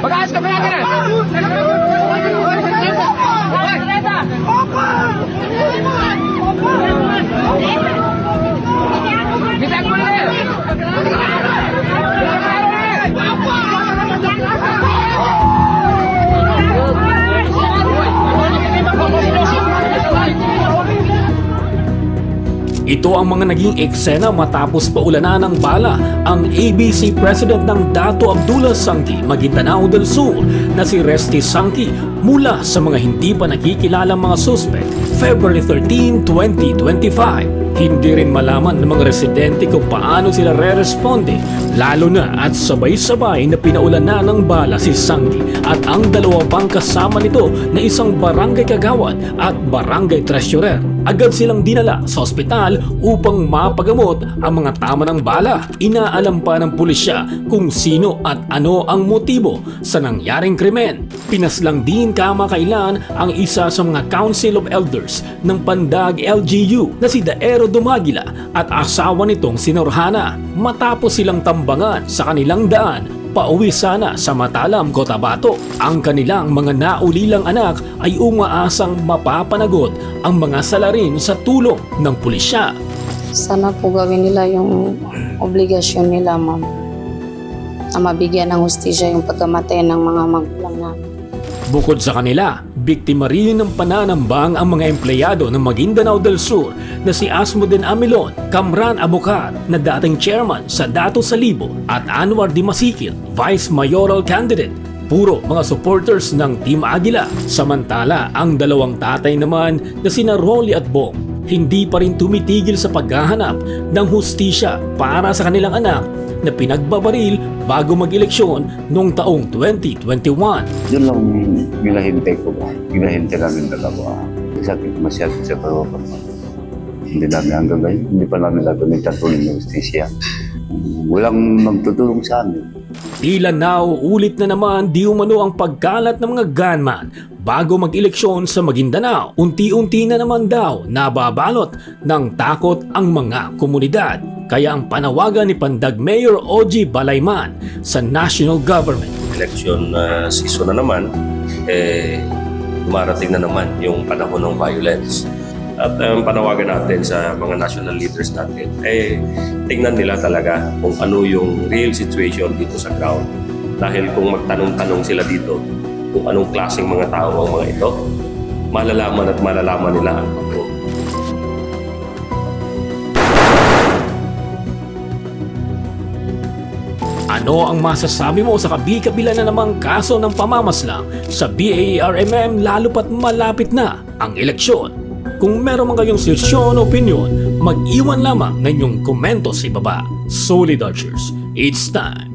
Pag-aas ka pa natin na! Bisag mo na! Ito ang mga naging eksena matapos paulanan ng bala ang ABC President ng Dato Abdullah Sangki Maguindanao del Sur na si Resty Sangki mula sa mga hindi pa nakikilalang mga suspect February 13, 2025. Hindi rin malaman ng mga residente kung paano sila re-responde, lalo na at sabay-sabay na pinaulanan ng bala si Sangki at ang dalawa pang kasama nito na isang barangay kagawad at barangay treasurer. Agad silang dinala sa ospital upang mapagamot ang mga tama ng bala. Inaalam pa ng pulisya kung sino at ano ang motibo sa nangyaring krimen. Pinaslang din kamakailan ang isa sa mga Council of Elders ng Pandag LGU na si Daero Dumagila at asawa nitong si Norhana. Matapos silang tambangan sa kanilang daan pauwi sana sa Matalam, Cotabato, ang kanilang mga naulilang anak ay umaasang mapapanagot ang mga salarin sa tulong ng pulisya. Sana po gawin nila yung obligasyon nila, ma'am, na mabigyan ng hustisya yung pagkamatay ng mga magulang namin. Bukod sa kanila, biktima rin ng pananambang ang mga empleyado ng Maguindanao del Sur na si Asmuden Amilon, Kamran Abocar na dating chairman sa Dato Salibo at Anwar Dimasikil, Vice Mayoral Candidate. Puro mga supporters ng Team Aguila. Samantala, ang dalawang tatay naman na sina Rolly at Bong hindi pa rin tumitigil sa paghahanap ng hustisya para sa kanilang anak na pinagbabaril bago mag-eleksyon noong taong 2021. Yun lang ginahintay ko ba? Ginahintay namin dalawa. Sakit masyado sa karoon. Hindi namin hanggang ngayon, hindi pa namin gagawin tatuloy ng justisya. Walang magtutulong sa amin. Tila nauulit na naman di umano ang pagkalat ng mga gunman bago mag-eleksyon sa Maguindanao. Unti-unti na naman daw nababalot ng takot ang mga komunidad. Kaya ang panawagan ni Pandag Mayor Oji Balayman sa national government. Election season na naman, dumarating na naman yung panahon ng violence. At ang panawagan natin sa mga national leaders natin, tingnan nila talaga kung ano yung real situation dito sa ground. Dahil kung magtanong-tanong sila dito kung anong klaseng mga tao ang mga ito, malalaman at malalaman nila ang totoo. Ano ang masasabi mo sa kabi-kabila na namang kaso ng pamamaslang sa BARMM lalo pat malapit na ang eleksyon? Kung meron man kayong suggestion o opinion, mag-iwan lamang ng inyong komento sa ibaba. Solid Archers, it's time